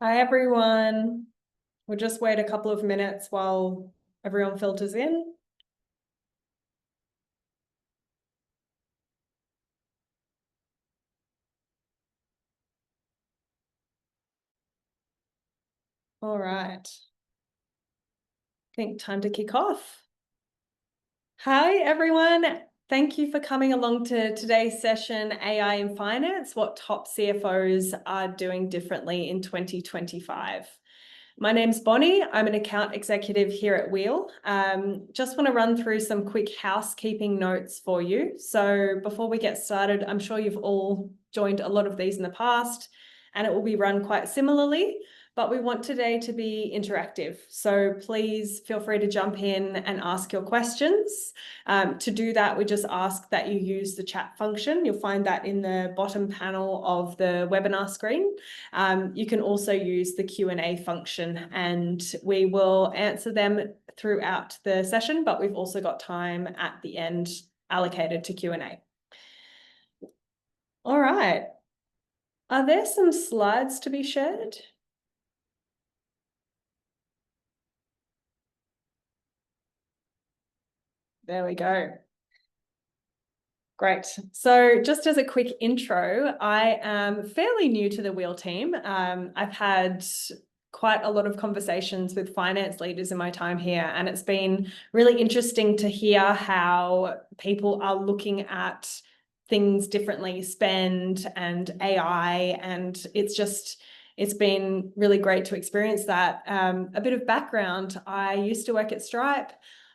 Hi, everyone. We'll just wait a couple of minutes while everyone filters in. All right. I think time to kick off. Hi, everyone. Thank you for coming along to today's session, AI in Finance, what top CFOs are doing differently in 2025. My name's Bonnie. I'm an account executive here at Weel. Just want to run through some quick housekeeping notes for you. So before we get started, I'm sure you've all joined a lot of these in the past, and it will be run quite similarly, but we want today to be interactive. So please feel free to jump in and ask your questions. To do that, we just ask that you use the chat function. You'll find that in the bottom panel of the webinar screen. You can also use the Q&A function, and we will answer them throughout the session, but we've also got time at the end allocated to Q&A. All right. Are there some slides to be shared? There we go. Great. So just as a quick intro, I am fairly new to the Weel team. I've had quite a lot of conversations with finance leaders in my time here, and it's been really interesting to hear how people are looking at things differently, spend and AI, and it's been really great to experience that. A bit of background, I used to work at Stripe.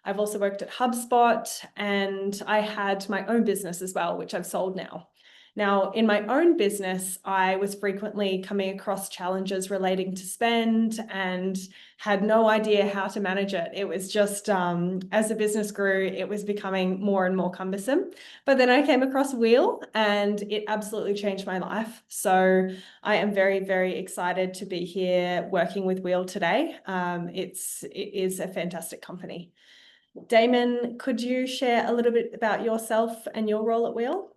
I've also worked at HubSpot, and I had my own business as well, which I've sold now. Now, in my own business, I was frequently coming across challenges relating to spend and had no idea how to manage it. It was just, as the business grew, it was becoming more and more cumbersome. But then I came across Weel, and it absolutely changed my life. So I am very, very excited to be here working with Weel today. It is a fantastic company. Damon, could you share a little bit about yourself and your role at Weel?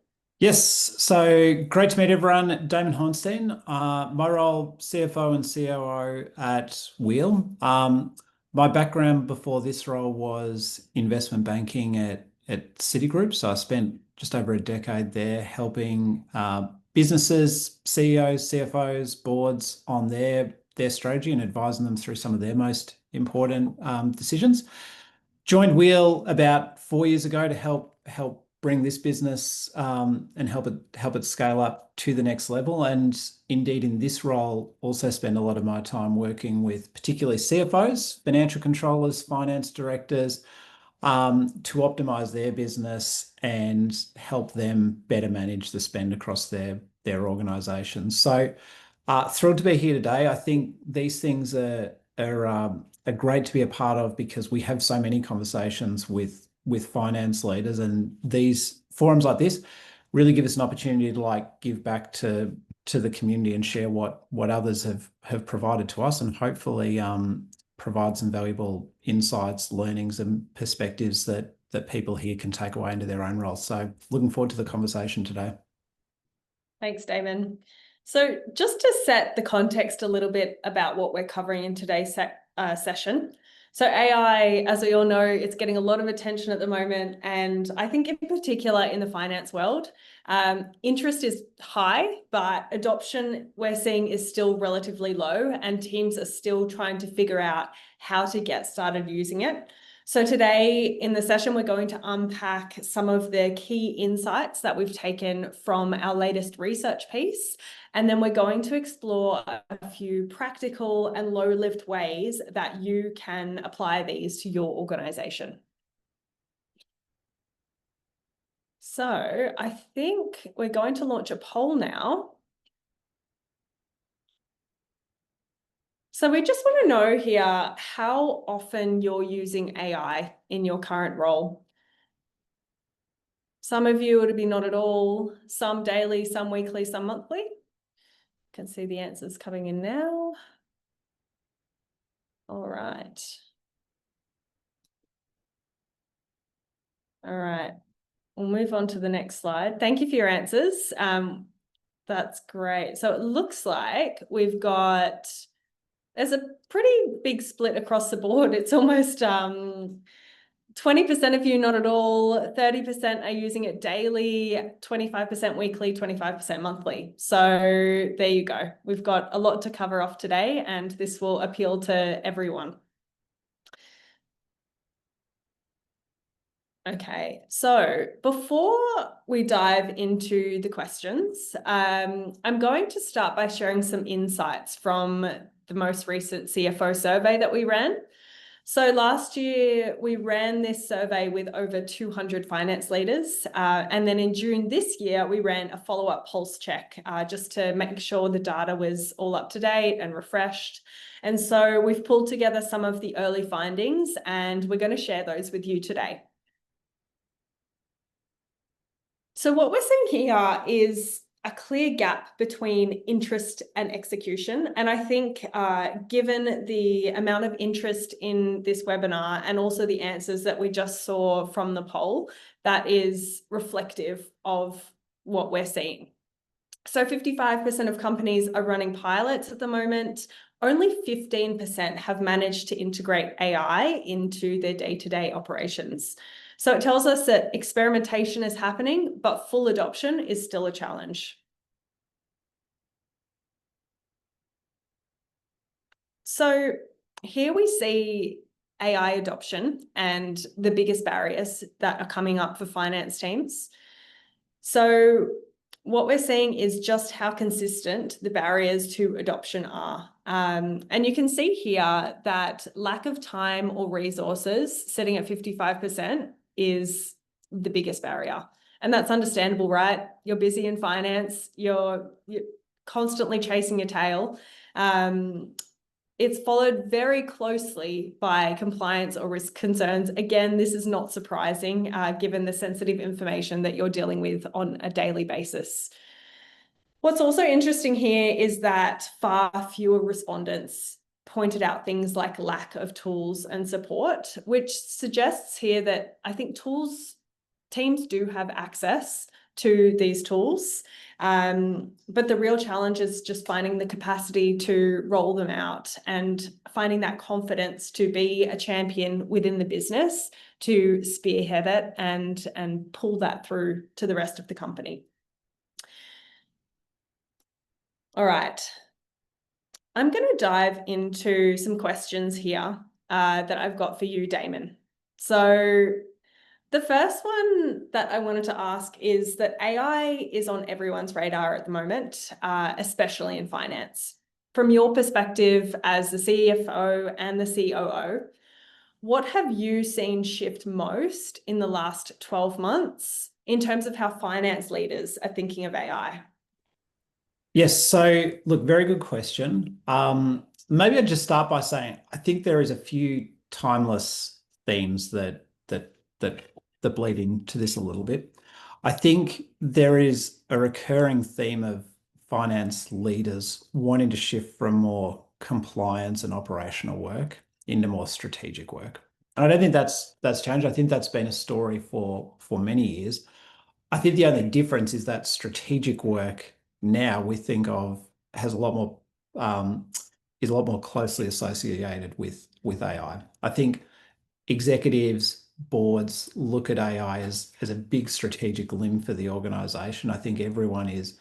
Yes, so great to meet everyone. Damon Hauenstein. My role, CFO and COO at Weel. My background before this role was investment banking at Citigroup. So I spent just over a decade there helping businesses, CEOs, CFOs, boards on their strategy and advising them through some of their most important decisions. Joined Weel about 4 years ago to help bring this business and help it scale up to the next level. And indeed, in this role, also spend a lot of my time working with particularly CFOs, financial controllers, finance directors, to optimize their business and help them better manage the spend across their organizations. So thrilled to be here today. I think these things are great to be a part of because we have so many conversations with finance leaders, and these forums like this really give us an opportunity to give back to the community and share what others have provided to us, and hopefully provide some valuable insights, learnings, and perspectives that people here can take away into their own roles. So looking forward to the conversation today. Thanks, Damon. So just to set the context a little bit about what we're covering in today's session. So AI, as we all know, it's getting a lot of attention at the moment, and I think in particular in the finance world, interest is high, but adoption we're seeing is still relatively low, and teams are still trying to figure out how to get started using it. So today in the session, we're going to unpack some of the key insights that we've taken from our latest research piece. And then we're going to explore a few practical and low-lift ways that you can apply these to your organization. So I think we're going to launch a poll now. So we just want to know here how often you're using AI in your current role. Some of you would be not at all, some daily, some weekly, some monthly. Can see the answers coming in now. All right. All right. We'll move on to the next slide. Thank you for your answers. That's great. So it looks like we've got There's a pretty big split across the board. It's almost 20% of you, not at all. 30% are using it daily, 25% weekly, 25% monthly. So there you go. We've got a lot to cover off today, and this will appeal to everyone. Okay, so before we dive into the questions, I'm going to start by sharing some insights from the most recent CFO survey that we ran. So last year, we ran this survey with over 200 finance leaders. And then in June this year, we ran a follow-up pulse check just to make sure the data was all up to date and refreshed. And so we've pulled together some of the early findings, and we're going to share those with you today. So what we're seeing here is a clear gap between interest and execution. And I think given the amount of interest in this webinar and also the answers that we just saw from the poll, that is reflective of what we're seeing. So 55% of companies are running pilots at the moment. Only 15% have managed to integrate AI into their day-to-day operations. So it tells us that experimentation is happening, but full adoption is still a challenge. So here we see AI adoption and the biggest barriers that are coming up for finance teams. So what we're seeing is just how consistent the barriers to adoption are. And you can see here that lack of time or resources, sitting at 55%, is the biggest barrier. And that's understandable, right? You're busy in finance, you're constantly chasing your tail. It's followed very closely by compliance or risk concerns. Again, this is not surprising given the sensitive information that you're dealing with on a daily basis. What's also interesting here is that far fewer respondents pointed out things like lack of tools and support, which suggests here that I think teams do have access to these tools. But the real challenge is just finding the capacity to roll them out and finding that confidence to be a champion within the business, to spearhead it and pull that through to the rest of the company. All right. I'm going to dive into some questions here that I've got for you, Damon. So the first one that I wanted to ask is that AI is on everyone's radar at the moment, especially in finance. From your perspective as the CFO and the COO, what have you seen shift most in the last 12 months in terms of how finance leaders are thinking of AI? Yes, so look, very good question. Maybe I'd just start by saying I think there is a few timeless themes that bleed into this a little bit. I think there is a recurring theme of finance leaders wanting to shift from more compliance and operational work into more strategic work. And I don't think that's changed. I think that's been a story for many years. I think the only difference is that strategic work now we think of has a lot more is a lot more closely associated with AI. I think executives, boards look at AI as a big strategic limb for the organization. I think everyone is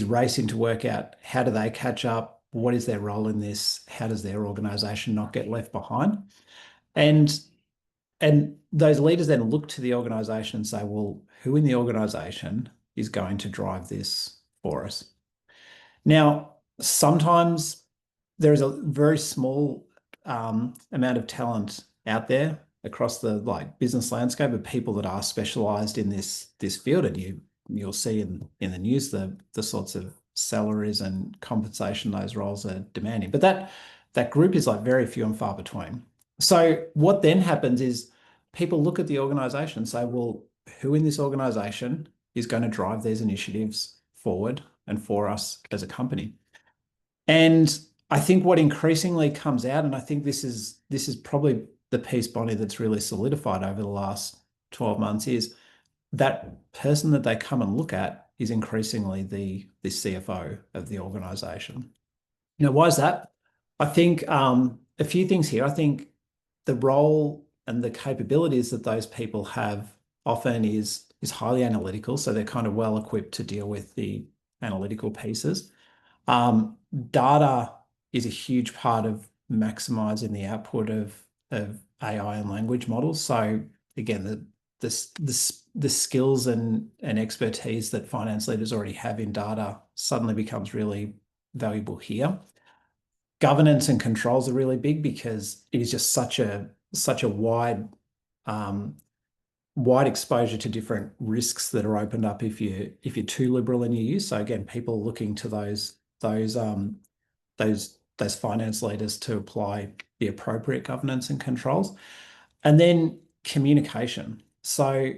racing to work out how do they catch up, what is their role in this, how does their organization not get left behind, and those leaders then look to the organization and say, well, who in the organization is going to drive this for us? Now, sometimes there is a very small amount of talent out there across the business landscape of people that are specialized in this field, and you'll see in the news the sorts of salaries and compensation those roles are demanding. But that group is very few and far between. So what then happens is people look at the organization and say, well, who in this organization is going to drive these initiatives forward and for us as a company? And I think what increasingly comes out, and I think this is probably the piece, Bonnie, that's really solidified over the last 12 months, is that person that they come and look at is increasingly the CFO of the organization. Now, why is that? I think a few things here. I think the role and the capabilities that those people have often is highly analytical, so they're kind of well equipped to deal with the analytical pieces. Um, Data is a huge part of maximizing the output of AI and language models. So again, the skills and expertise that finance leaders already have in data suddenly becomes really valuable here. Governance and controls are really big because it is just such a um, wide exposure to different risks that are opened up if you're too liberal in your use. So again, people are looking to those finance leaders to apply the appropriate governance and controls. And then communication. So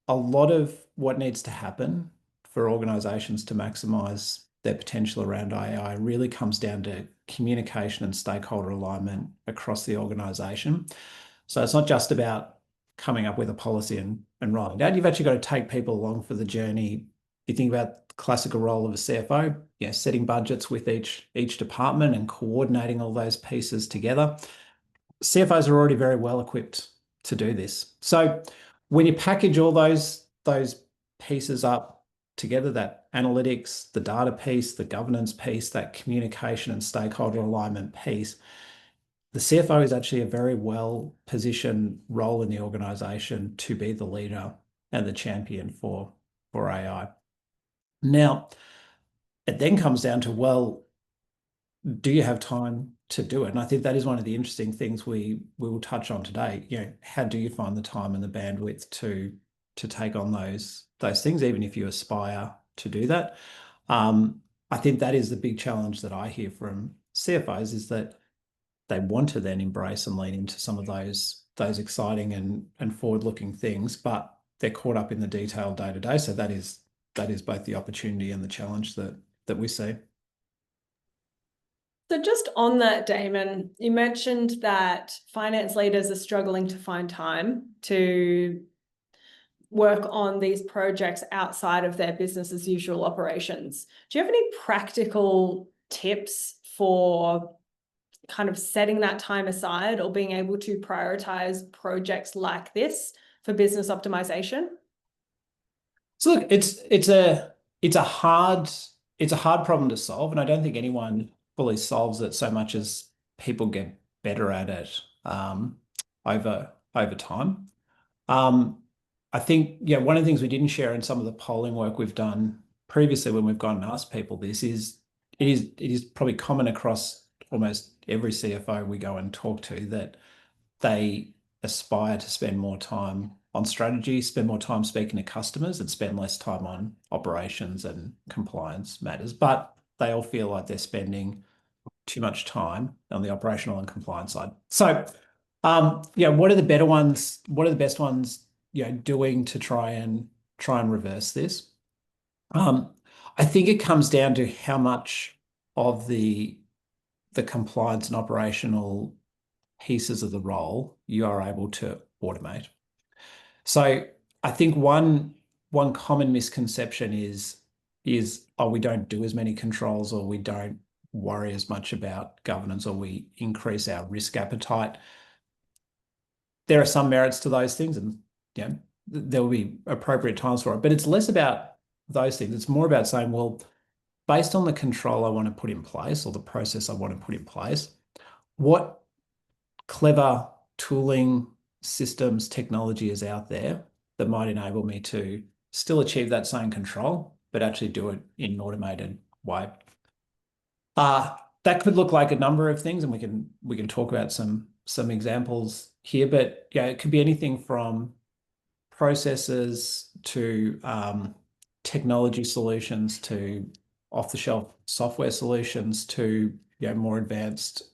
a lot of what needs to happen for organizations to maximize their potential around AI really comes down to communication and stakeholder alignment across the organization. So it's not just about coming up with a policy and rolling it out. You've actually got to take people along for the journey. You think about the classical role of a CFO, setting budgets with each department and coordinating all those pieces together. CFOs are already very well equipped to do this. So when you package all those pieces up together, that analytics, the data piece, the governance piece, that communication and stakeholder alignment piece, the CFO is actually a very well positioned role in the organization to be the leader and the champion for AI. Now, it then comes down to, well, do you have time to do it? And I think that is one of the interesting things we will touch on today. How do you find the time and the bandwidth to take on those things, even if you aspire to do that? I think that is the big challenge that I hear from CFOs, is that they want to then embrace and lean into some of those exciting and forward-looking things, but they're caught up in the detail day to day. So that is both the opportunity and the challenge that we see. So just on that, Damon, you mentioned that finance leaders are struggling to find time to work on these projects outside of their business as usual operations. Do you have any practical tips for kind of setting that time aside or being able to prioritize projects like this for business optimization? So look, it's a hard problem to solve, and I don't think anyone fully solves it so much as people get better at it over time. Um, I think, one of the things we didn't share in some of the polling work we've done previously when we've gone and asked people this is it is probably common across almost every CFO we go and talk to, that they aspire to spend more time on strategy, spend more time speaking to customers, and spend less time on operations and compliance matters. But they all feel like they're spending too much time on the operational and compliance side. So, what are the better ones? What are the best ones, doing to try and reverse this? I think it comes down to how much of the compliance and operational pieces of the role you are able to automate. So I think one common misconception is oh, we don't do as many controls, or we don't worry as much about governance, or we increase our risk appetite. There are some merits to those things, and there will be appropriate times for it, but it's less about those things. It's more about saying, well, based on the control I want to put in place, or the process I want to put in place, what clever tooling, systems, technology is out there that might enable me to still achieve that same control, but actually do it in an automated way. That could look like a number of things, and we can talk about some examples here, but it could be anything from processes to technology solutions to off-the-shelf software solutions to more advanced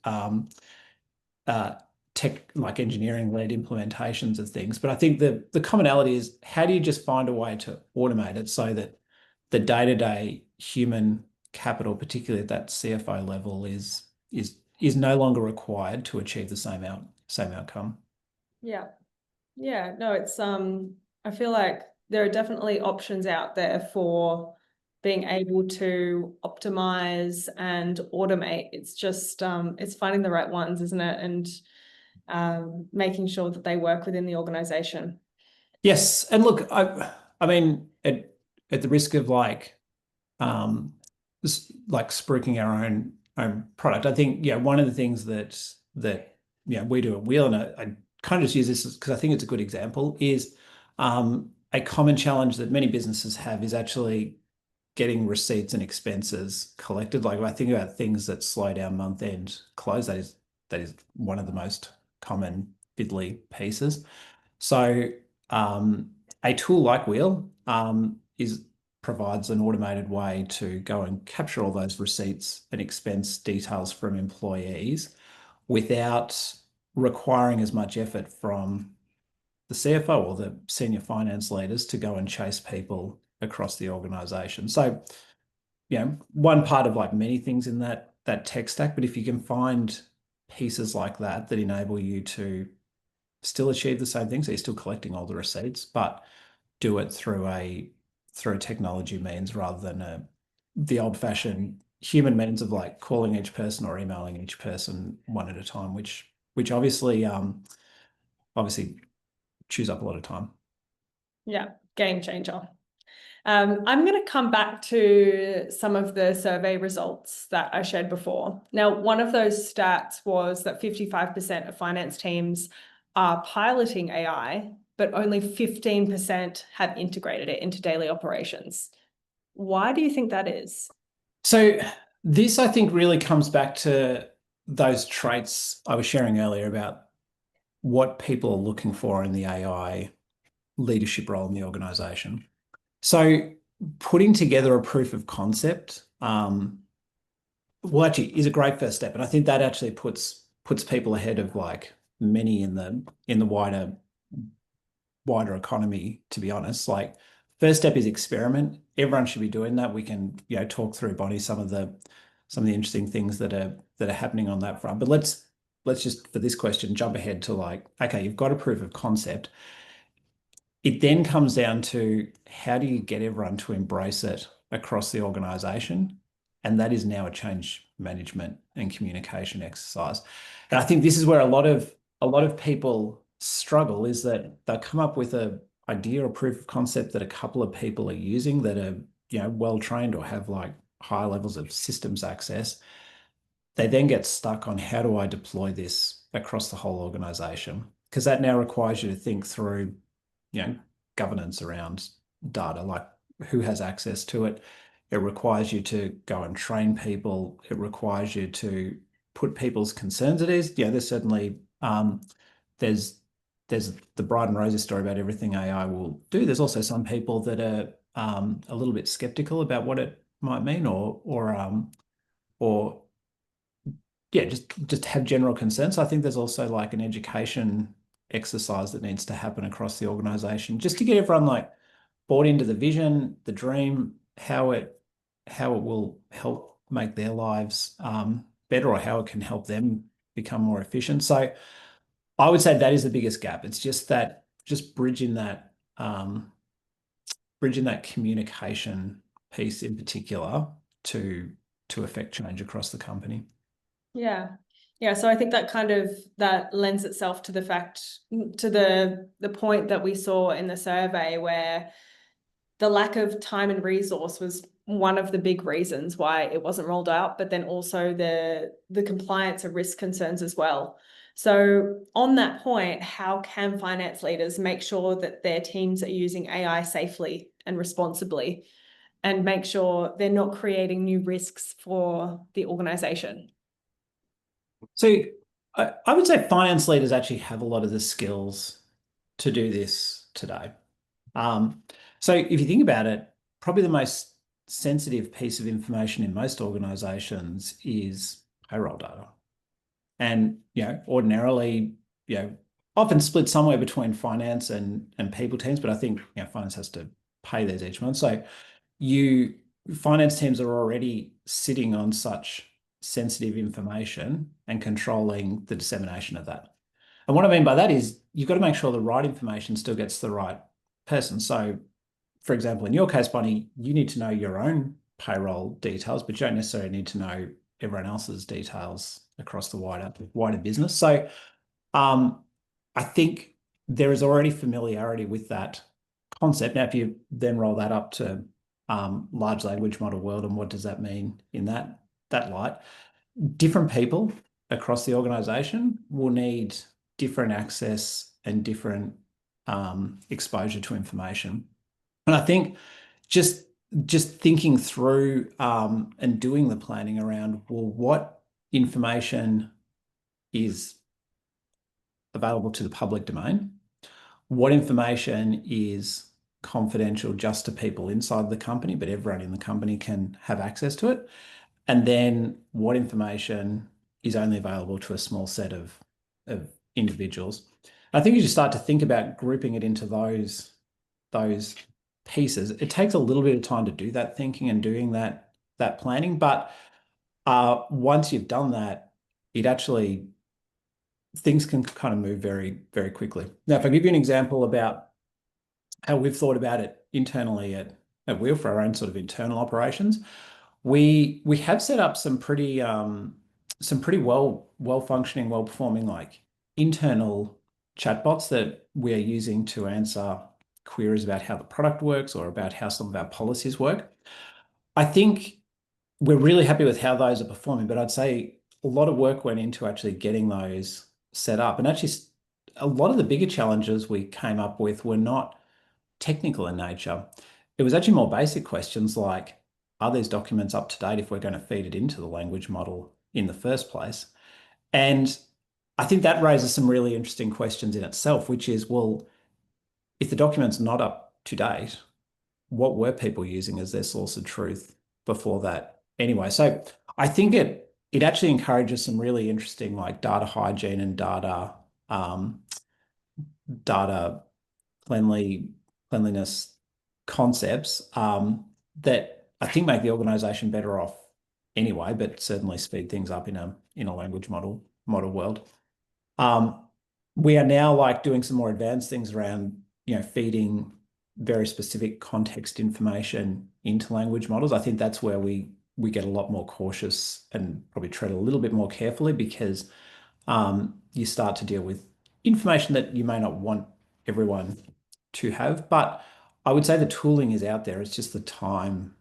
tech, like engineering-led implementations of things. But I think the commonality is, how do you just find a way to automate it so that the day-to-day human capital, particularly at that CFO level, is no longer required to achieve the same outcome. Yeah. Yeah, no, it's I feel like there are definitely options out there for being able to optimize and automate. It's just it's finding the right ones, isn't it? And making sure that they work within the organization. Yes, and look, I mean, at the risk of um, like spruiking our own product, I think one of the things that we do at Wheel, and I kind of just use this because I think it's a good example, is a common challenge that many businesses have is actually getting receipts and expenses collected. Like if I think about things that slow down month end close, that is one of the most common fiddly pieces. So a tool like Wheel is provides an automated way to go and capture all those receipts and expense details from employees without requiring as much effort from the CFO or the senior finance leaders to go and chase people across the organization. So, one part of like many things in that tech stack, but if you can find pieces like that that enable you to still achieve the same thing, so you're still collecting all the receipts, but do it through a technology means rather than the old-fashioned human means of like calling each person or emailing each person one at a time, which obviously chews up a lot of time. Yeah, game changer. I'm going to come back to some of the survey results that I shared before. Now, one of those stats was that 55% of finance teams are piloting AI, but only 15% have integrated it into daily operations. Why do you think that is? So this, I think, really comes back to those traits I was sharing earlier about what people are looking for in the AI leadership role in the organization. So putting together a proof of concept, well, actually, is a great first step, and I think that actually puts people ahead of like many in the wider economy. To be honest, like first step is experiment. Everyone should be doing that. We can talk through, Bonnie, some of the interesting things that are happening on that front. But let's just for this question jump ahead to like, okay, you've got a proof of concept. It then comes down to how do you get everyone to embrace it across the organization? And that is now a change management and communication exercise. And I think this is where a lot of people struggle, is that they'll come up with a idea or proof of concept that a couple of people are using that are well trained or have like high levels of systems access. They then get stuck on how do I deploy this across the whole organization? Because that now requires you to think through governance around data, like who has access to it. It requires you to go and train people. It requires you to put people's concerns at ease. There's certainly there's the bright and rosy story about everything AI will do. There's also some people that are a little bit skeptical about what it might mean, or just have general concerns. I think there's also like an education exercise that needs to happen across the organization just to get everyone like bought into the vision, the dream, how it will help make their lives better, or how it can help them become more efficient. So I would say that is the biggest gap. It's just bridging that communication piece in particular to affect change across the company. Yeah. Yeah. So I think that lends itself to the point that we saw in the survey, where the lack of time and resource was one of the big reasons why it wasn't rolled out, but then also the compliance and risk concerns as well. So on that point, how can finance leaders make sure that their teams are using AI safely and responsibly, and make sure they're not creating new risks for the organization? So I would say finance leaders actually have a lot of the skills to do this today. So if you think about it, probably the most sensitive piece of information in most organizations is payroll data. And, ordinarily, often split somewhere between finance and people teams, but I think, finance has to pay theirs each month. So finance teams are already sitting on such sensitive information and controlling the dissemination of that. And what I mean by that is you've got to make sure the right information still gets to the right person. So for example, in your case, Bonnie, you need to know your own payroll details, but you don't necessarily need to know everyone else's details across the wider business. So I think there is already familiarity with that concept. Now, if you then roll that up to large language model world, and what does that mean in that light? Different people across the organization will need different access and different exposure to information. And I think just thinking through and doing the planning around, well, what information is available to the public domain? What information is confidential just to people inside the company, but everyone in the company can have access to it? And then what information is only available to a small set of individuals? I think you just start to think about grouping it into those pieces. It takes a little bit of time to do that thinking and doing that planning, but once you've done that, it actually things can kind of move very, very quickly. Now, if I give you an example about how we've thought about it internally at Weel for our own sort of internal operations, we have set up some pretty well functioning, well performing like internal chatbots that we are using to answer queries about how the product works or about how some of our policies work. I think we're really happy with how those are performing, but I'd say a lot of work went into actually getting those set up. And actually, a lot of the bigger challenges we came up with were not technical in nature. It was actually more basic questions like, are these documents up to date if we're going to feed it into the language model in the first place? And I think that raises some really interesting questions in itself, which is, well, if the document's not up to date, what were people using as their source of truth before that anyway? So I think it actually encourages some really interesting like data hygiene and data cleanliness concepts that I think make the organization better off anyway, but certainly speed things up in a language model world. We are now like doing some more advanced things around, feeding very specific context information into language models. I think that's where we get a lot more cautious and probably tread a little bit more carefully, because you start to deal with information that you may not want everyone to have. But I would say the tooling is out there. It's just the time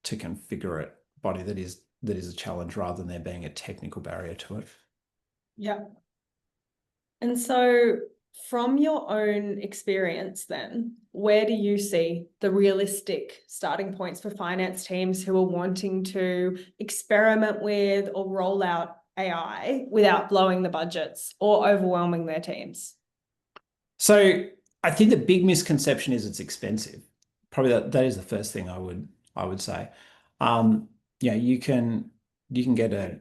to configure it, Bonnie, that is a challenge rather than there being a technical barrier to it. Yeah. And so from your own experience then, where do you see the realistic starting points for finance teams who are wanting to experiment with or roll out AI without blowing the budgets or overwhelming their teams? So I think the big misconception is it's expensive. Probably that is the first thing I would say. You can get a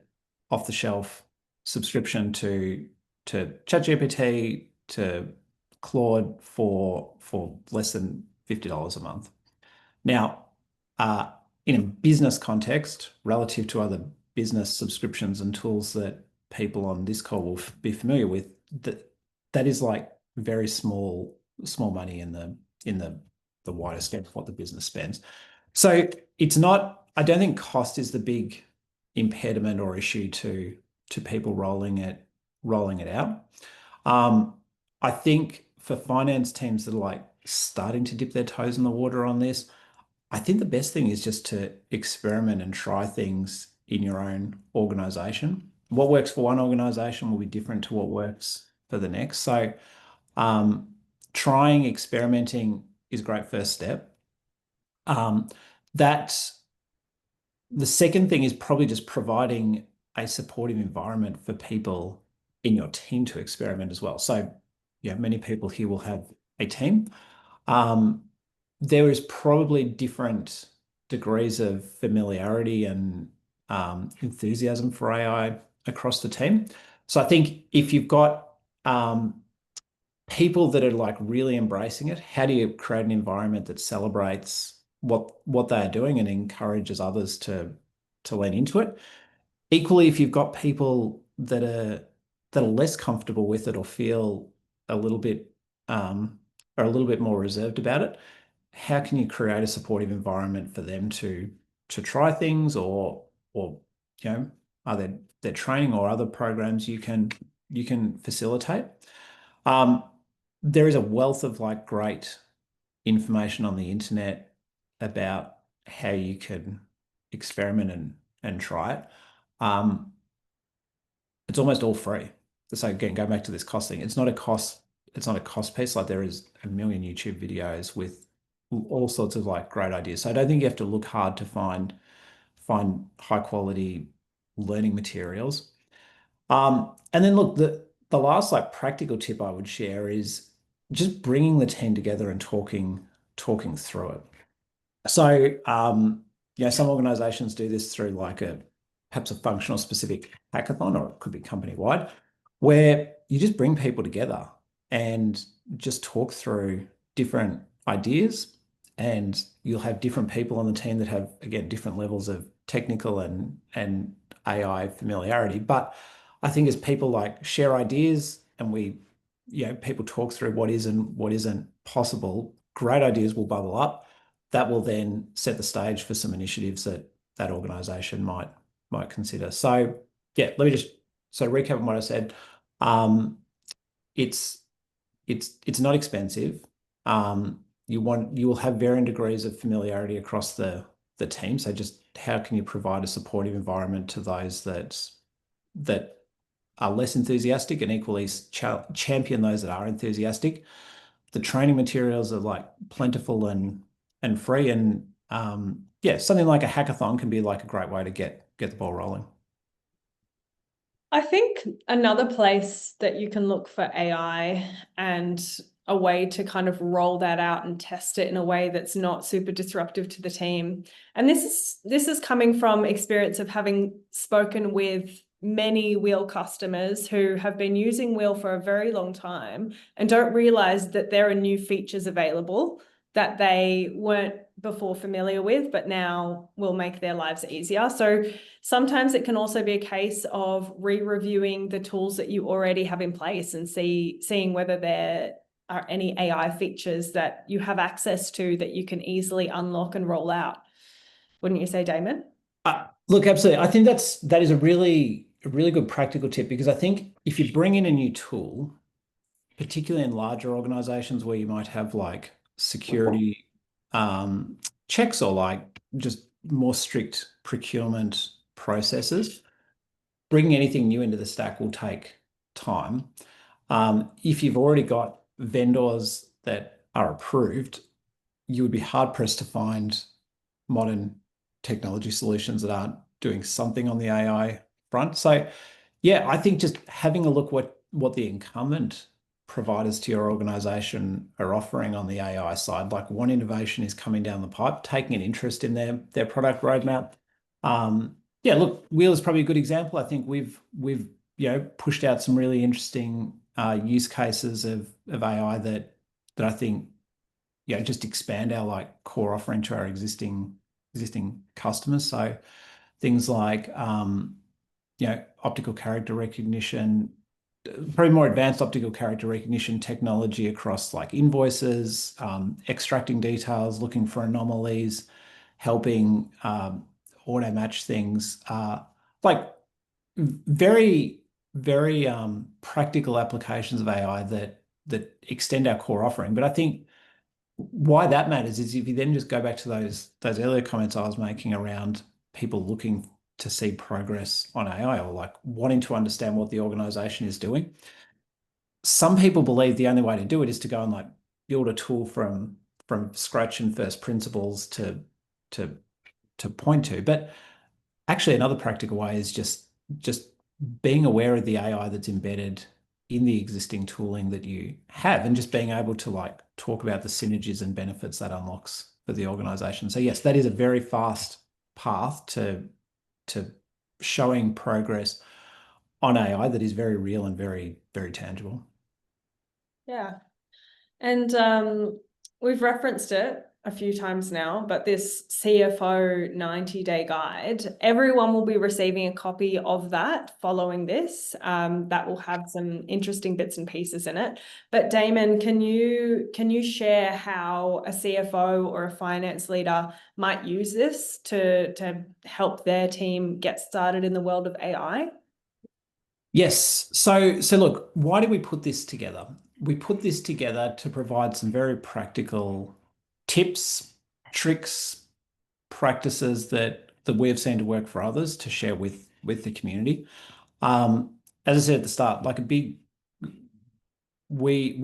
off the shelf subscription to ChatGPT, to Claude for less than $50 a month. Now, in a business context, relative to other business subscriptions and tools that people on this call will be familiar with, that is like very small money in the wider scheme of what the business spends. So it's not. I don't think cost is the big impediment or issue to people rolling it out. I think for finance teams that are like starting to dip their toes in the water on this, I think the best thing is just to experiment and try things in your own organization. What works for one organization will be different to what works for the next. So trying, experimenting is a great first step. That the second thing is probably just providing a supportive environment for people in your team to experiment as well. So, many people here will have a team. There is probably different degrees of familiarity and enthusiasm for AI across the team. So I think if you've got people that are like really embracing it, how do you create an environment that celebrates what they are doing and encourages others to lean into it? Equally, if you've got people that are less comfortable with it or feel a little bit are a little bit more reserved about it, how can you create a supportive environment for them to try things, or are there training or other programs you can facilitate? Um, there is a wealth of like great information on the internet about how you can experiment and try it. Um, it's almost all free. So again, go back to this cost thing. It's not a cost piece. Like there is a million YouTube videos with all sorts of like great ideas. So I don't think you have to look hard to find high quality learning materials. And then look, the last like practical tip I would share is just bringing the team together and talking through it. So, some organizations do this through like perhaps a functional specific hackathon, or it could be company wide, where you just bring people together and just talk through different ideas. And you'll have different people on the team that have, again, different levels of technical and AI familiarity. But I think as people like share ideas and people talk through what is and what isn't possible, great ideas will bubble up that will then set the stage for some initiatives that that organization might consider. So yeah, let me just recap on what I said. Um, it's it's not expensive. You will have varying degrees of familiarity across the team. So just how can you provide a supportive environment to those that are less enthusiastic, and equally champion those that are enthusiastic. The training materials are like plentiful and free, and something like a hackathon can be like a great way to get the ball rolling. I think another place that you can look for AI and a way to kind of roll that out and test it in a way that's not super disruptive to the team. And this is coming from experience of having spoken with many Weel customers who have been using Weel for a very long time and don't realize that there are new features available that they weren't before familiar with, but now will make their lives easier. So sometimes it can also be a case of re-reviewing the tools that you already have in place and seeing whether there are any AI features that you have access to that you can easily unlock and roll out. Wouldn't you say, Damon? Look, absolutely. I think that is a really good practical tip, because I think if you bring in a new tool, particularly in larger organizations where you might have like security checks, or like just more strict procurement processes, bringing anything new into the stack will take time. If you've already got vendors that are approved, you would be hard pressed to find modern technology solutions that aren't doing something on the AI front. So, yeah, I think just having a look what the incumbent providers to your organization are offering on the AI side, like what innovation is coming down the pipe, taking an interest in their product roadmap. Yeah, look, Weel is probably a good example. I think we've pushed out some really interesting use cases of AI that I think just expand our like core offering to our existing customers. So things like optical character recognition, probably more advanced optical character recognition technology across like invoices, extracting details, looking for anomalies, helping auto match things, like very, very practical applications of AI that extend our core offering. But I think why that matters is if you then just go back to those earlier comments I was making around people looking to see progress on AI, or like wanting to understand what the organization is doing. Some people believe the only way to do it is to go and like build a tool from scratch and first principles to point to. But actually, another practical way is just being aware of the AI that's embedded in the existing tooling that you have, and just being able to like talk about the synergies and benefits that unlocks for the organization. So yes, that is a very fast path to showing progress on AI that is very real and very, very tangible. Yeah. And we've referenced it a few times now, but this CFO 90-day guide, everyone will be receiving a copy of that following this. That will have some interesting bits and pieces in it. But Damon, can you share how a CFO or a finance leader might use this to help their team get started in the world of AI? Yes. So look, why did we put this together? We put this together to provide some very practical tips, tricks, practices that we have seen to work for others to share with the community. As I said at the start, like we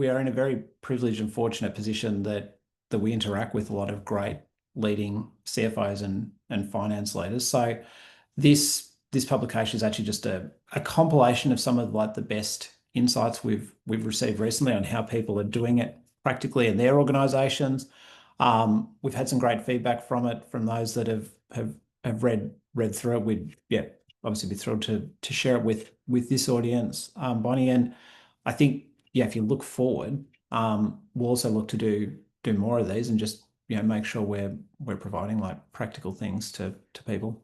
are in a very privileged and fortunate position that we interact with a lot of great leading CFOs and finance leaders. So this publication is actually just a compilation of some of like the best insights we've received recently on how people are doing it practically in their organizations. We've had some great feedback from it from those that have read through it. We'd obviously be thrilled to share it with this audience, Bonnie. And I think if you look forward, we'll also look to do more of these and just make sure we're providing like practical things to people.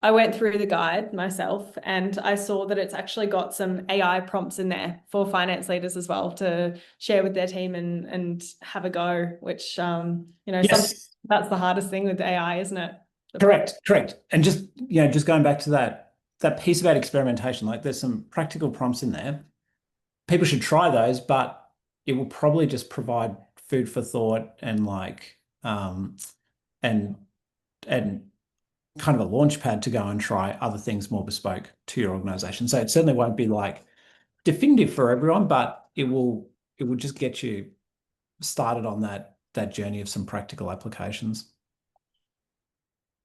I went through the guide myself and I saw that it's actually got some AI prompts in there for finance leaders as well to share with their team and have a go, which, Yes. sometimes that's the hardest thing with AI, isn't it? Correct. And just going back to that piece about experimentation, like there's some practical prompts in there. People should try those, but it will probably just provide food for thought and like and kind of a launch pad to go and try other things more bespoke to your organization. So it certainly won't be like definitive for everyone, but it will just get you started on that journey of some practical applications.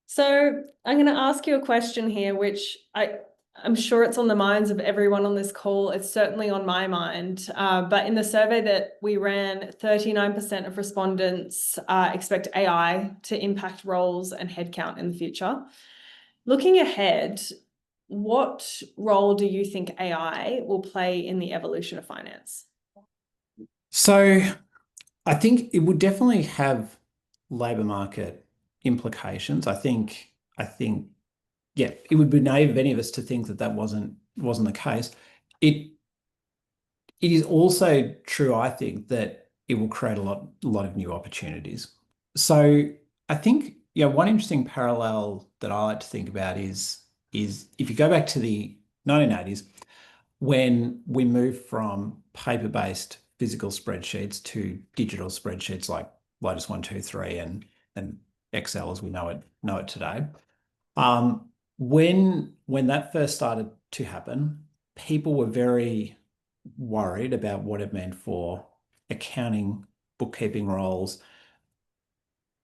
So I'm going to ask you a question here, which I'm sure it's on the minds of everyone on this call. It's certainly on my mind. But in the survey that we ran, 39% of respondents expect AI to impact roles and headcount in the future. Looking ahead, what role do you think AI will play in the evolution of finance? So I think it would definitely have labor market implications. I think it would be naive of any of us to think that wasn't the case. It is also true, I think, that it will create a lot of new opportunities. So I think one interesting parallel that I like to think about is if you go back to the 1980s when we moved from paper-based physical spreadsheets to digital spreadsheets like Lotus 1, 2, 3 and Excel as we know it today. When that first started to happen, people were very worried about what it meant for accounting, bookkeeping roles.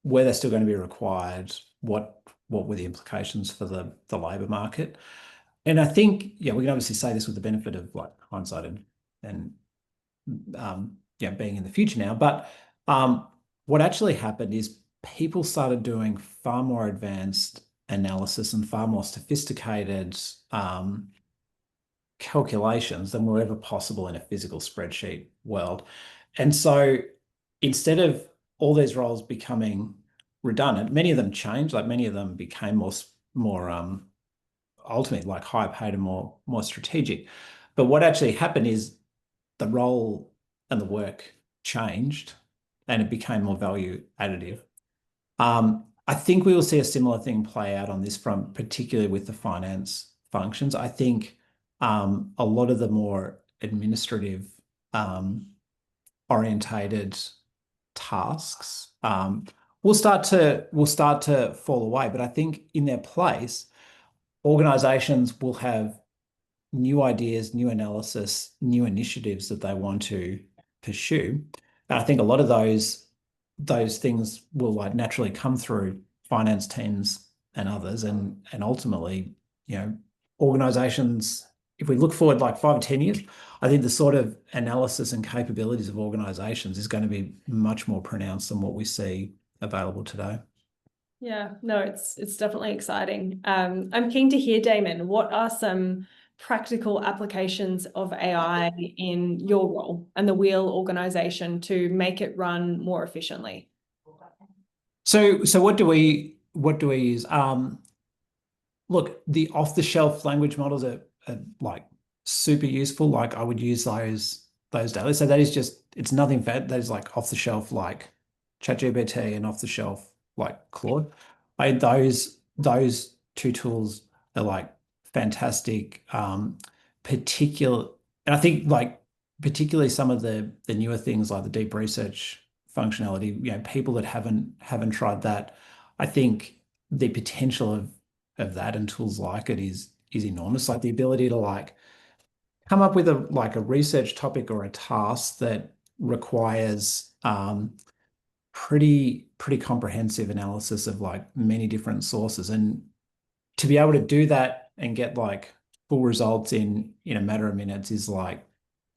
Were they still going to be required? What were the implications for the labor market? And I think we can obviously say this with the benefit of like hindsight and being in the future now. But what actually happened is people started doing far more advanced analysis and far more sophisticated calculations than were ever possible in a physical spreadsheet world. And so instead of all these roles becoming redundant, many of them changed, like many of them became more ultimately like higher paid and more strategic. But what actually happened is the role and the work changed and it became more value additive. I think we will see a similar thing play out on this front, particularly with the finance functions. I think a lot of the more administrative orientated tasks will start to fall away. But I think in their place, organizations will have new ideas, new analysis, new initiatives that they want to pursue. And I think a lot of those things will like naturally come through finance teams and others. And ultimately, organizations, if we look forward like 5 or 10 years, I think the sort of analysis and capabilities of organizations is going to be much more pronounced than what we see available today. Yeah, no, it's definitely exciting. I'm keen to hear, Damon, what are some practical applications of AI in your role and the Weel organization to make it run more efficiently? So what do we use? Look, the off-the-shelf language models are like super useful. Like I would use those daily. So that is just, it's nothing bad. That is like off the shelf, like ChatGPT, and off the shelf like Claude. Those two tools are like fantastic. Particular, and I think like particularly some of the newer things like the deep research functionality. People that haven't tried that, I think the potential of that and tools like it is enormous. Like the ability to like come up with a research topic or a task that requires pretty comprehensive analysis of like many different sources, and to be able to do that and get like full results in a matter of minutes is like,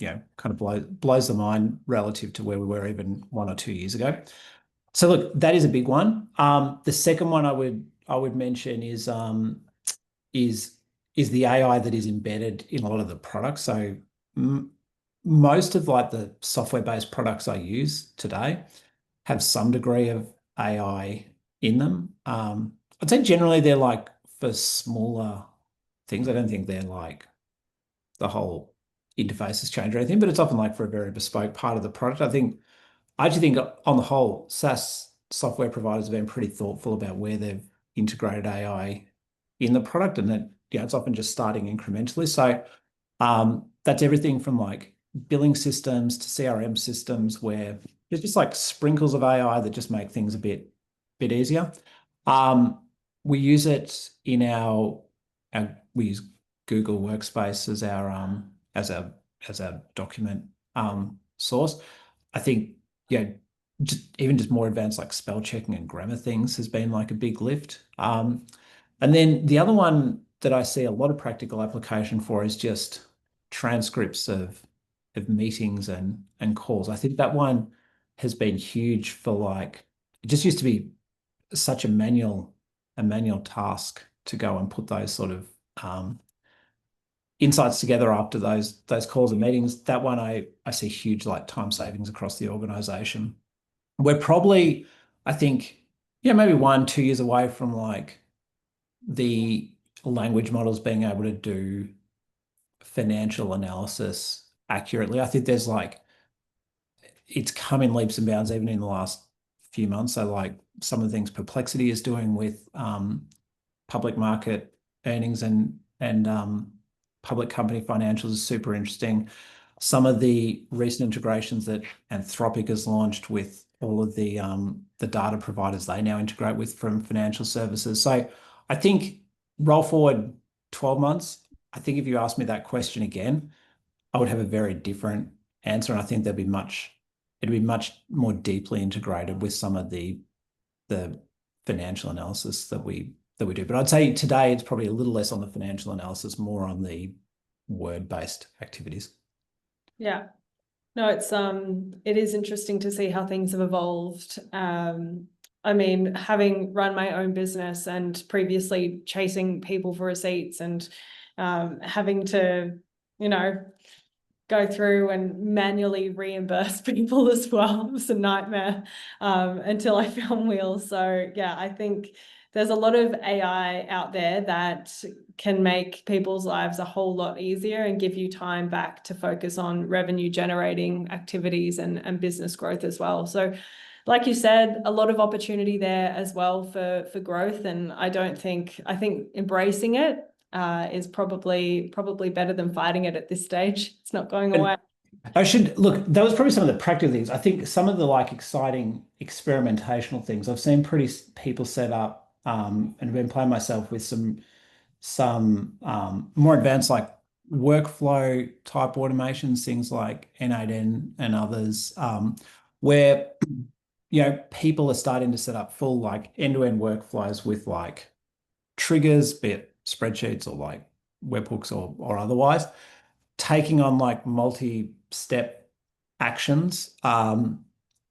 kind of blows the mind relative to where we were even 1 or 2 years ago. So look, that is a big one. The second one I would mention is is the AI that is embedded in a lot of the products. So most of like the software-based products I use today have some degree of AI in them. I'd say generally they're like for smaller things. I don't think they're like the whole interface has changed or anything, but it's often like for a very bespoke part of the product. I actually think on the whole, SaaS software providers have been pretty thoughtful about where they've integrated AI in the product, and that it's often just starting incrementally. So that's everything from like billing systems to CRM systems where there's just like sprinkles of AI that just make things a bit easier. Um, we use it in we use Google Workspace as our document source. I think just more advanced like spell checking and grammar things has been like a big lift. And then the other one that I see a lot of practical application for is just transcripts of meetings and calls. I think that one has been huge for like, it just used to be such a manual task to go and put those sort of insights together after those calls and meetings. That one I see huge like time savings across the organization. We're probably, I think, maybe 1, 2 years away from like the language models being able to do financial analysis accurately. I think there's like, it's come in leaps and bounds even in the last few months. So like some of the things Perplexity is doing with public market earnings and public company financials is super interesting. Some of the recent integrations that Anthropic has launched with all of the data providers they now integrate with from financial services. So I think roll forward 12 months, I think if you ask me that question again, I would have a very different answer. And I think it'd be much more deeply integrated with some of the financial analysis that we do. But I'd say today it's probably a little less on the financial analysis, more on the word-based activities. Yeah. No, it is interesting to see how things have evolved. I mean, having run my own business and previously chasing people for receipts and having to, go through and manually reimburse people as well. It was a nightmare until I found Weel. So yeah, I think there's a lot of AI out there that can make people's lives a whole lot easier and give you time back to focus on revenue generating activities and business growth as well. So like you said, a lot of opportunity there as well for growth. And I think embracing it is probably better than fighting it at this stage. It's not going away. I should look, that was probably some of the practical things. I think some of the like exciting experimentational things I've seen people set up and have been playing myself with some more advanced like workflow type automations, things like N8N and others, where people are starting to set up full like end-to-end workflows with like triggers, be it spreadsheets or like webhooks or otherwise, taking on like multi-step actions, and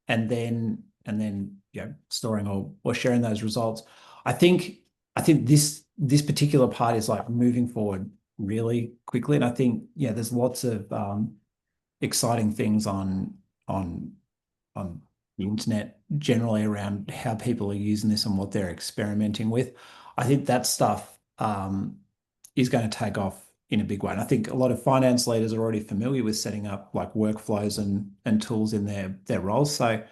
then storing or sharing those results. I think this particular part is like moving forward really quickly. And I think, yeah, there's lots of exciting things on on the internet generally around how people are using this and what they're experimenting with. I think that stuff is going to take off in a big way. And I think a lot of finance leaders are already familiar with setting up like workflows and tools in their roles. So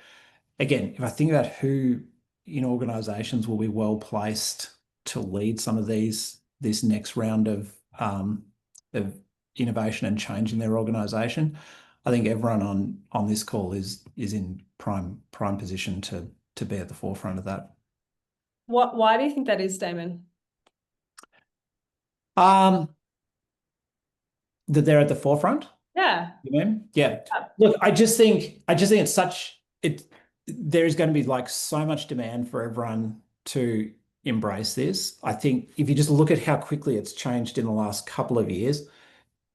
again, if I think about who in organizations will be well placed to lead some of this next round of innovation and change in their organization, I think everyone on this call is in prime position to be at the forefront of that. Why do you think that is, Damon? Um, that they're at the forefront. Yeah. You mean? Yeah. Look, I just think it's there's going to be like so much demand for everyone to embrace this. I think if you just look at how quickly it's changed in the last couple of years,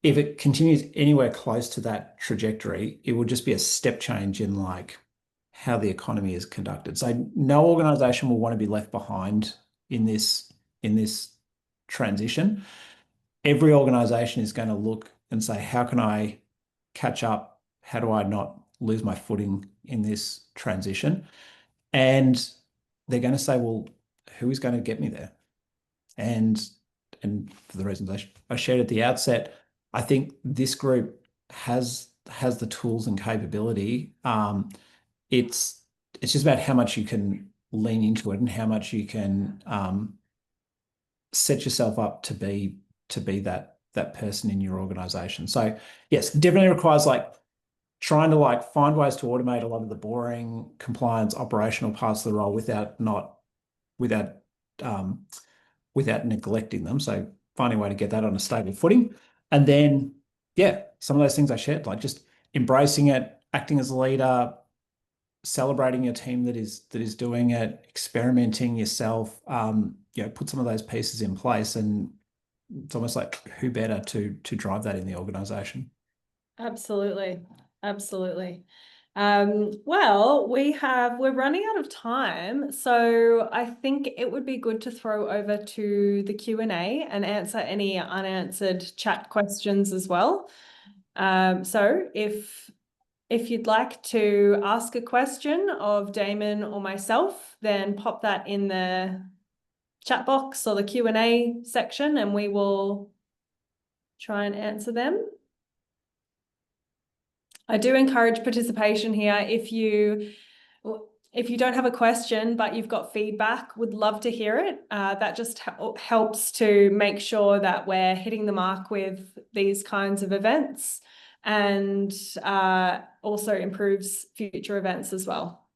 if it continues anywhere close to that trajectory, it will just be a step change in like how the economy is conducted. So no organization will want to be left behind in this transition. Every organization is going to look and say, how can I catch up? How do I not lose my footing in this transition? And they're going to say, well, who is going to get me there? And for the reasons I shared at the outset, I think this group has the tools and capability. It's just about how much you can lean into it and how much you can set yourself up to be that person in your organization. So yes, definitely requires like trying to like find ways to automate a lot of the boring compliance operational parts of the role without um, without neglecting them. So finding a way to get that on a stable footing. And then, yeah, some of those things I shared, like just embracing it, acting as a leader, celebrating your team that is doing it, experimenting yourself, put some of those pieces in place. And it's almost like who better to drive that in the organization. Absolutely. Absolutely. Well, we're running out of time, so I think it would be good to throw over to the Q&A and answer any unanswered chat questions as well. So if you'd like to ask a question of Damon or myself, then pop that in the chat box or the Q&A section, and we will try and answer them. I do encourage participation here. If you don't have a question, but you've got feedback, would love to hear it. That just helps to make sure that we're hitting the mark with these kinds of events, and also improves future events as well.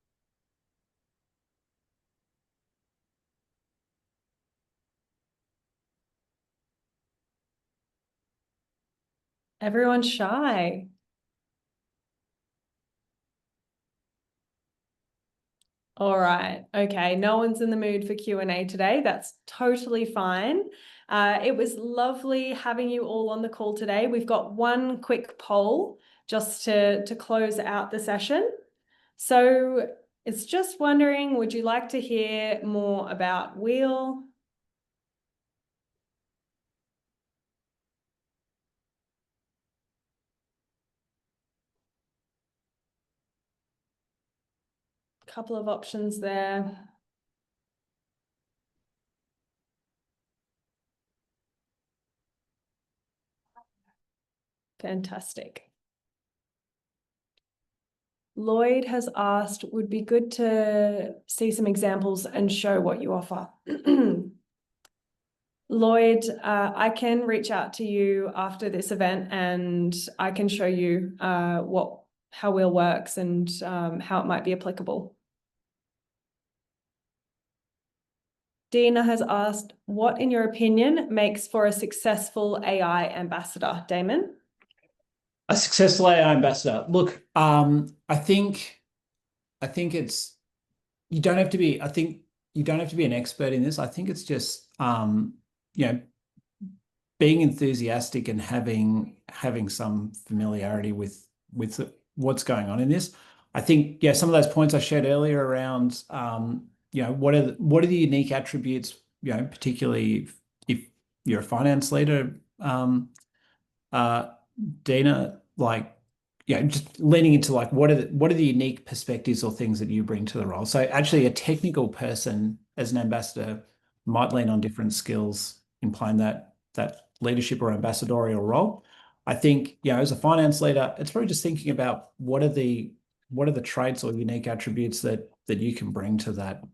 Everyone's shy. All right. Okay. No one's in the mood for Q&A today. That's totally fine. It was lovely having you all on the call today. We've got one quick poll just to close out the session. So it's just wondering, would you like to hear more about Weel? Couple of options there. Fantastic. Lloyd has asked, would be good to see some examples and show what you offer. Lloyd, I can reach out to you after this event and I can show you how Weel works and how it might be applicable. Dina has asked, what in your opinion makes for a successful AI ambassador? Damon? A successful AI ambassador. Look, I think it's you don't have to be. I think you don't have to be an expert in this. I think it's just being enthusiastic and having some familiarity with what's going on in this. I think some of those points I shared earlier around what are the unique attributes, particularly if you're a finance leader, uh, Dina, like, just leaning into like what are the unique perspectives or things that you bring to the role? So actually, a technical person as an ambassador might lean on different skills in playing that leadership or ambassadorial role. I think, as a finance leader, it's probably just thinking about what are the traits or unique attributes that you can bring to that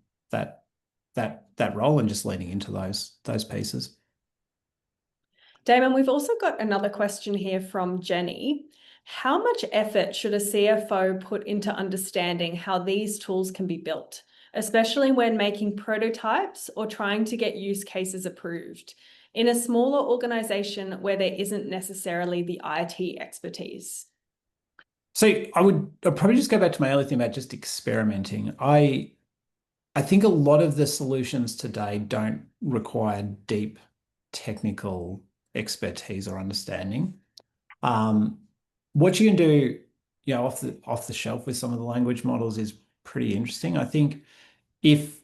role, and just leaning into those pieces. Damon, we've also got another question here from Jenny. How much effort should a CFO put into understanding how these tools can be built, especially when making prototypes or trying to get use cases approved in a smaller organization where there isn't necessarily the IT expertise? So I'd probably just go back to my earlier thing about just experimenting. I think a lot of the solutions today don't require deep technical expertise or understanding. Um, what you can do, off the shelf with some of the language models is pretty interesting. I think if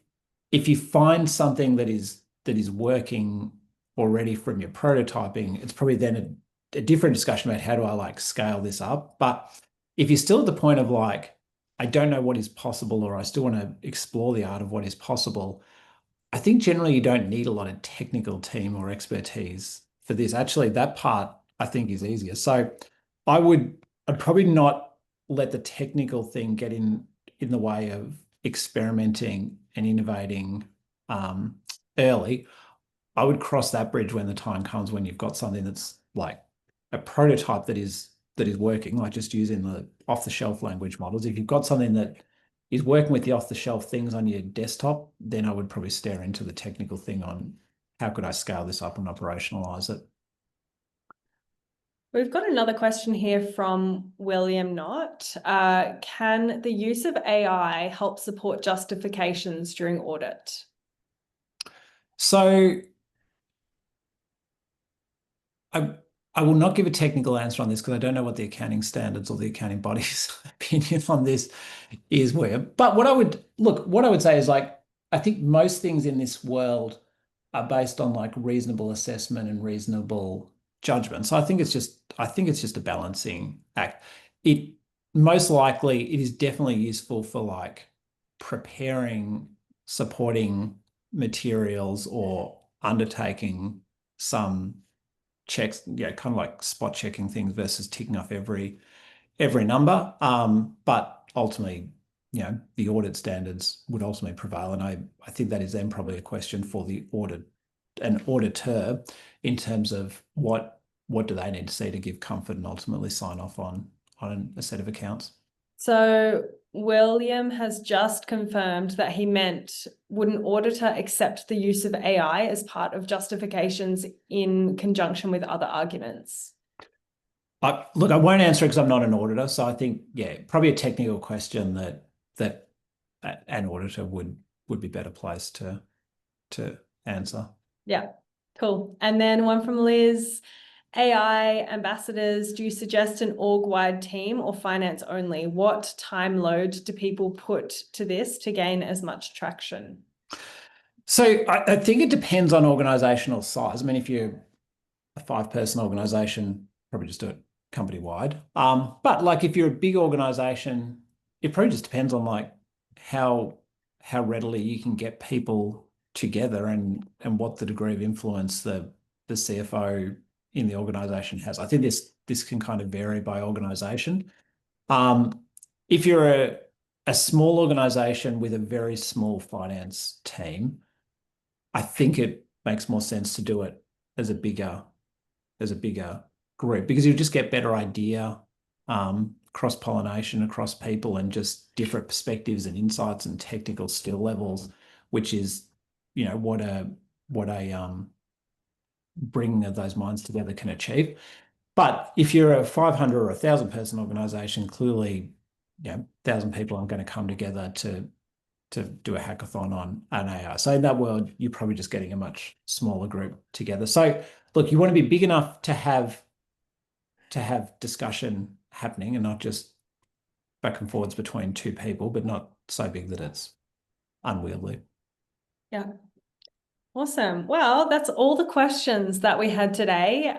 if you find something that is working already from your prototyping, it's probably then a different discussion about how do I like scale this up. But if you're still at the point of like, I don't know what is possible, or I still want to explore the art of what is possible, I think generally you don't need a lot of technical team or expertise for this. Actually, that part I think is easier. So I'd probably not let the technical thing get in the way of experimenting and innovating um, early. I would cross that bridge when the time comes, when you've got something that's like a prototype that is working, like just using the off-the-shelf language models. If you've got something that is working with the off-the-shelf things on your desktop, then I would probably stare into the technical thing on how could I scale this up and operationalize it. We've got another question here from William Knott. Can the use of AI help support justifications during audit? So I I will not give a technical answer on this because I don't know what the accounting standards or the accounting body's opinion on this is where. But what I would say is, like, I think most things in this world are based on like reasonable assessment and reasonable judgment. So I think it's just a balancing act. It Most likely it is definitely useful for like preparing supporting materials or undertaking some checks, kind of like spot checking things versus ticking off every number. But ultimately, the audit standards would ultimately prevail. And I think that is then probably a question for an auditor, in terms of what do they need to see to give comfort and ultimately sign off on a set of accounts. So William has just confirmed that he meant, would an auditor accept the use of AI as part of justifications in conjunction with other arguments? Look, I won't answer it because I'm not an auditor. So I think, probably a technical question that an auditor would be better placed to answer. Yeah, cool. And then one from Liz. AI ambassadors, do you suggest an org-wide team or finance only? What time load do people put to this to gain as much traction? So I think it depends on organizational size. I mean, if you're a 5-person organization, probably just do it company wide. But like if you're a big organization, it probably just depends on like how how readily you can get people together, and what the degree of influence the CFO in the organization has. I think this can kind of vary by organization. Um, if you're a small organization with a very small finance team, I think it makes more sense to do it as a bigger as a bigger group, because you just get better idea, cross-pollination across people, and just different perspectives and insights and technical skill levels, which is, what a bringing of those minds together can achieve. But if you're a 500 or 1,000-person organization, clearly, 1,000 people aren't going to come together to do a hackathon on an AI. So in that world, you're probably just getting a much smaller group together. So look, you want to be big enough to have discussion happening, and not just back and forwards between two people, but not so big that it's unwieldy. Yeah. Awesome. Well, that's all the questions that we had today.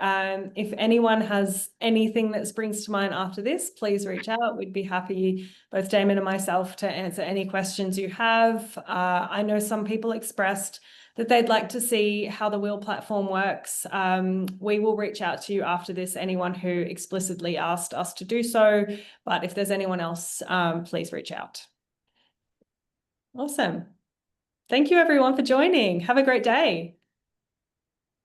If anyone has anything that springs to mind after this, please reach out. We'd be happy, both Damon and myself, to answer any questions you have. I know some people expressed that they'd like to see how the Wheel platform works. We will reach out to you after this, anyone who explicitly asked us to do so. But if there's anyone else, please reach out. Awesome. Thank you everyone for joining. Have a great day.